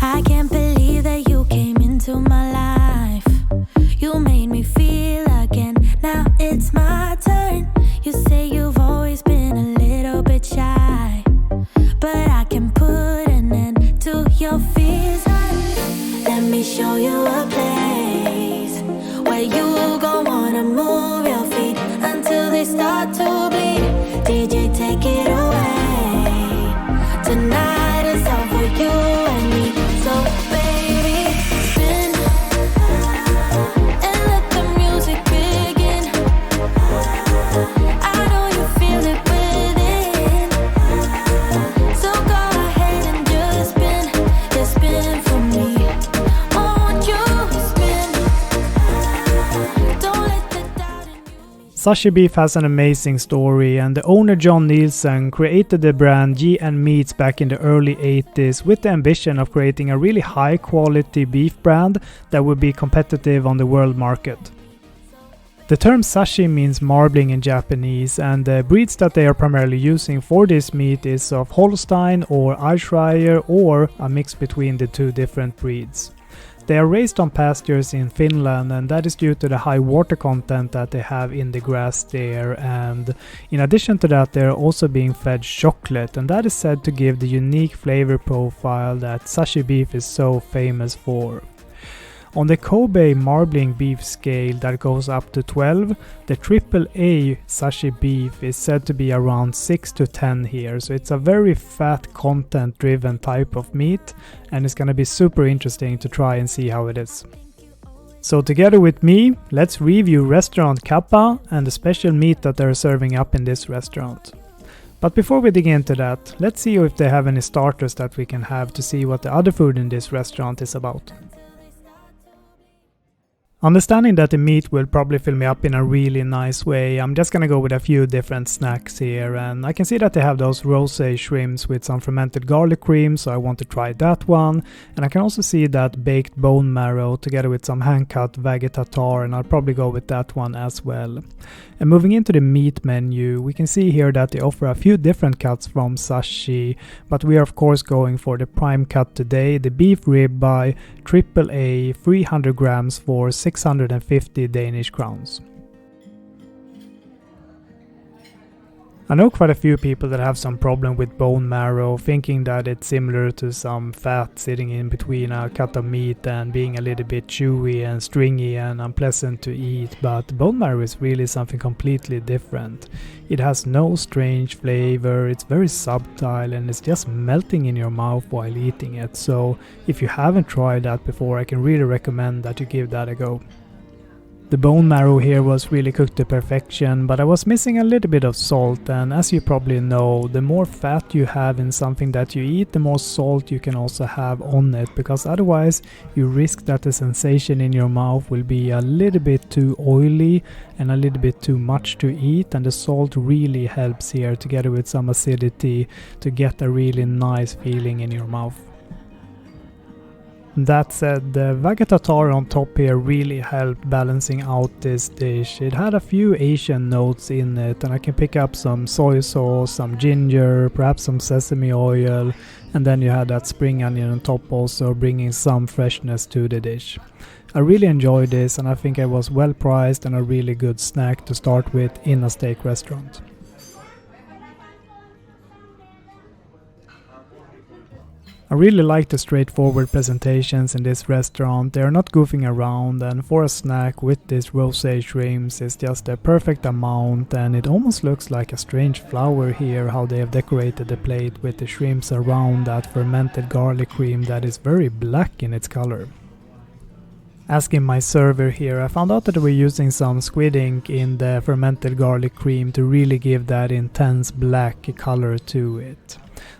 I can't believe that you came into my life. You made me feel again. Now it's my turn. You say you've always been a little bit shy, but I can put an end to your fears. Let me show you a place where you gon' wanna move your feet until they start to bleed. DJ, take it away. Tonight is all for you and me. So baby, spin and let the music begin. I know you feel it within, so go ahead and just spin for me. Won't you spin? Don't let the doubt in you. Sashi Beef has an amazing story, and the owner John Nielsen created the brand G&M Meats back in the early 80s with the ambition of creating a really high quality beef brand that would be competitive on the world market. The term sashi means marbling in Japanese, and the breeds that they are primarily using for this meat is of Holstein or Ayrshire, or a mix between the two different breeds. They are raised on pastures in Finland, and that is due to the high water content that they have in the grass there, and in addition to that they are also being fed chocolate, and that is said to give the unique flavor profile that Sashi Beef is so famous for. On the Kobe marbling beef scale that goes up to 12, the AAA Sashi Beef is said to be around 6 to 10 here, so it's a very fat content driven type of meat, and it's gonna be super interesting to try and see how it is. So together with me, let's review restaurant Capa and the special meat that they're serving up in this restaurant. But before we dig into that, let's see if they have any starters that we can have to see what the other food in this restaurant is about. Understanding that the meat will probably fill me up in a really nice way, I'm just gonna go with a few different snacks here, and I can see that they have those rosé shrimps with some fermented garlic cream, so I want to try that one. And I can also see that baked bone marrow together with some hand-cut vegetatar, and I'll probably go with that one as well. And moving into the meat menu, we can see here that they offer a few different cuts from Sashi, but we are of course going for the prime cut today, the beef ribeye AAA 300 grams for 650 Danish crowns. I know quite a few people that have some problem with bone marrow, thinking that it's similar to some fat sitting in between a cut of meat and being a little bit chewy and stringy and unpleasant to eat, but bone marrow is really something completely different. It has no strange flavor, it's very subtle, and it's just melting in your mouth while eating it, so if you haven't tried that before, I can really recommend that you give that a go. The bone marrow here was really cooked to perfection, but I was missing a little bit of salt, and as you probably know, the more fat you have in something that you eat, the more salt you can also have on it, because otherwise you risk that the sensation in your mouth will be a little bit too oily and a little bit too much to eat, and the salt really helps here together with some acidity to get a really nice feeling in your mouth. That said, the vegetatar on top here really helped balancing out this dish. It had a few Asian notes in it, and I can pick up some soy sauce, some ginger, perhaps some sesame oil, and then you had that spring onion on top also, bringing some freshness to the dish. I really enjoyed this, and I think it was well priced and a really good snack to start with in a steak restaurant. I really like the straightforward presentations in this restaurant. They are not goofing around, and for a snack with this rosé shrimps it's just the perfect amount, and it almost looks like a strange flower here how they have decorated the plate with the shrimps around that fermented garlic cream that is very black in its color. Asking my server here, I found out that they were using some squid ink in the fermented garlic cream to really give that intense black color to it.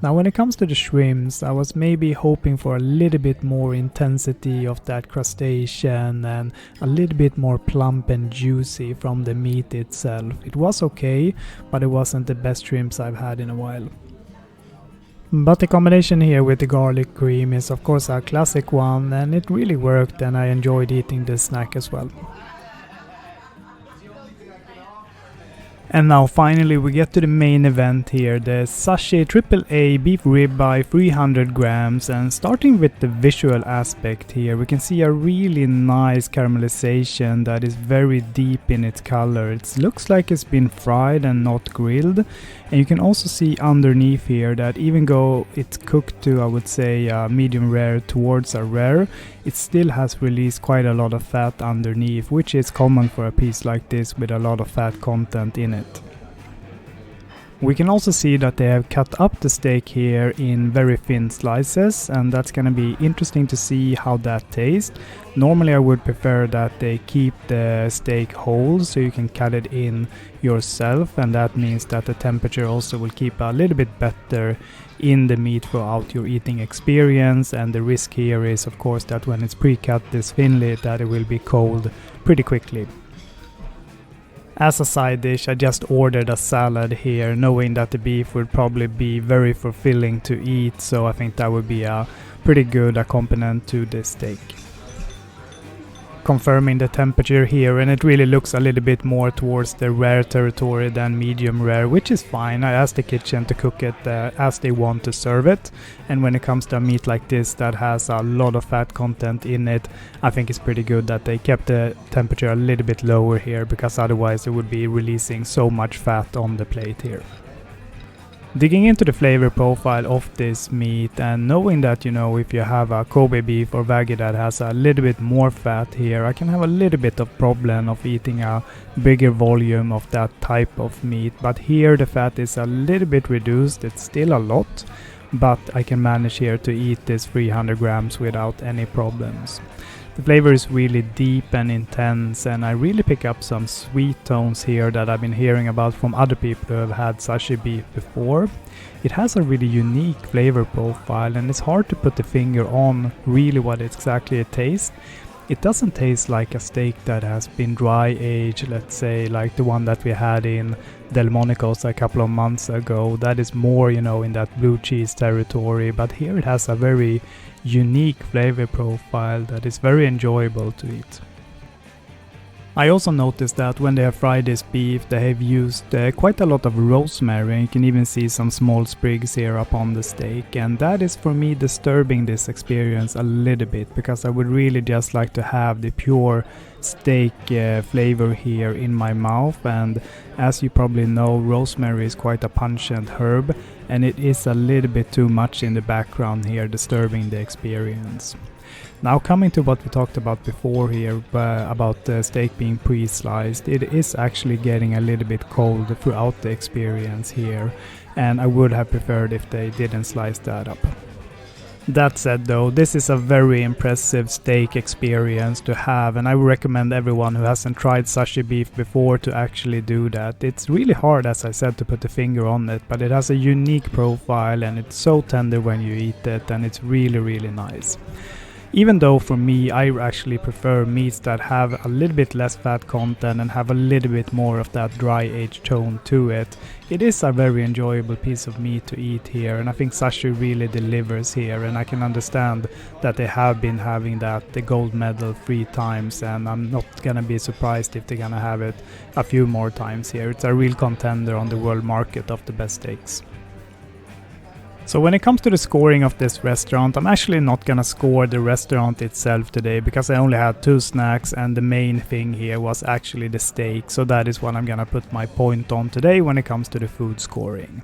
Now when it comes to the shrimps, I was maybe hoping for a little bit more intensity of that crustacean and a little bit more plump and juicy from the meat itself. It was okay, but it wasn't the best shrimps I've had in a while. But the combination here with the garlic cream is of course a classic one, and it really worked, and I enjoyed eating this snack as well. And now finally we get to the main event here, the Sashi AAA Beef Ribeye 300 grams, and starting with the visual aspect here, we can see a really nice caramelization that is very deep in its color. It looks like it's been fried and not grilled, and you can also see underneath here that even though it's cooked to, I would say, medium rare towards a rare, it still has released quite a lot of fat underneath, which is common for a piece like this with a lot of fat content in it. We can also see that they have cut up the steak here in very thin slices, and that's gonna be interesting to see how that tastes. Normally I would prefer that they keep the steak whole so you can cut it in yourself, and that means that the temperature also will keep a little bit better in the meat throughout your eating experience. And the risk here is of course that when it's pre-cut this thinly that it will be cold pretty quickly. As a side dish, I just ordered a salad here, knowing that the beef would probably be very fulfilling to eat, so I think that would be a pretty good accompaniment to this steak. Confirming the temperature here, and it really looks a little bit more towards the rare territory than medium rare, which is fine. I asked the kitchen to cook it as they want to serve it, and when it comes to a meat like this that has a lot of fat content in it, I think it's pretty good that they kept the temperature a little bit lower here, because otherwise it would be releasing so much fat on the plate here. Digging into the flavor profile of this meat, and knowing that, you know, if you have a Kobe beef or Wagyu that has a little bit more fat here, I can have a little bit of problem of eating a bigger volume of that type of meat. But here the fat is a little bit reduced, it's still a lot, but I can manage here to eat this 300 grams without any problems. The flavor is really deep and intense, and I really pick up some sweet tones here that I've been hearing about from other people who have had Sashi Beef before. It has a really unique flavor profile, and it's hard to put the finger on really what exactly it tastes. It doesn't taste like a steak that has been dry aged, let's say like the one that we had in Delmonico's a couple of months ago. That is more, you know, in that blue cheese territory, but here it has a very unique flavor profile that is very enjoyable to eat. I also noticed that when they have fried this beef, they have used quite a lot of rosemary, and you can even see some small sprigs here upon the steak, and that is for me disturbing this experience a little bit, because I would really just like to have the pure steak flavor here in my mouth. And as you probably know, rosemary is quite a pungent herb, and it is a little bit too much in the background here, disturbing the experience. Now coming to what we talked about before here, about the steak being pre-sliced, it is actually getting a little bit cold throughout the experience here, and I would have preferred if they didn't slice that up. That said though, this is a very impressive steak experience to have, and I would recommend everyone who hasn't tried Sashi Beef before to actually do that. It's really hard, as I said, to put the finger on it, but it has a unique profile and it's so tender when you eat it, and it's really nice. Even though for me I actually prefer meats that have a little bit less fat content and have a little bit more of that dry aged tone to it, it is a very enjoyable piece of meat to eat here, and I think Sashi really delivers here, and I can understand that they have been having the gold medal 3 times, and I'm not gonna be surprised if they're gonna have it a few more times here. It's a real contender on the world market of the best steaks. So when it comes to the scoring of this restaurant, I'm actually not gonna score the restaurant itself today, because I only had 2 snacks and the main thing here was actually the steak. So that is what I'm gonna put my point on today when it comes to the food scoring.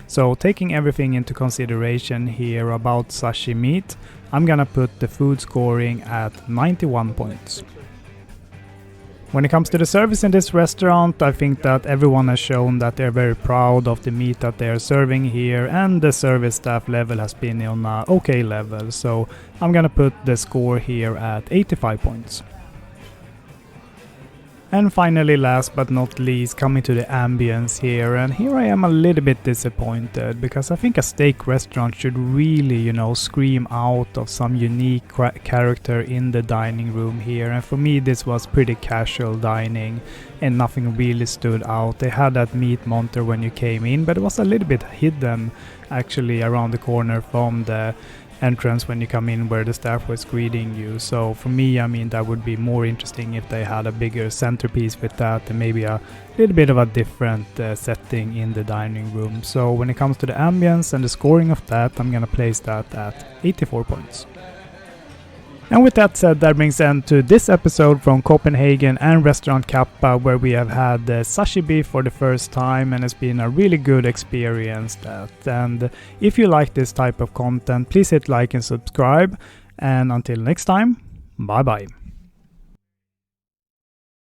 So taking everything into consideration here about Sashi meat, I'm gonna put the food scoring at 91 points. When it comes to the service in this restaurant, I think that everyone has shown that they're very proud of the meat that they are serving here, and the service staff level has been on an okay level, so I'm gonna put the score here at 85 points. And finally, last but not least, coming to the ambience here, and here I am a little bit disappointed, because I think a steak restaurant should really, you know, scream out of some unique character in the dining room here, and for me this was pretty casual dining and nothing really stood out. They had that meat monster when you came in, but it was a little bit hidden actually around the corner from the entrance when you come in, where the staff was greeting you. So for me, I mean, that would be more interesting if they had a bigger centerpiece with that, and maybe a little bit of a different setting in the dining room. So when it comes to the ambience and the scoring of that, I'm gonna place that at 84 points. And with that said, that brings end to this episode from Copenhagen and restaurant Capa, where we have had Sashi Beef for the first time, and it's been a really good experience. And if you like this type of content, please hit like and subscribe. And until next time, bye bye.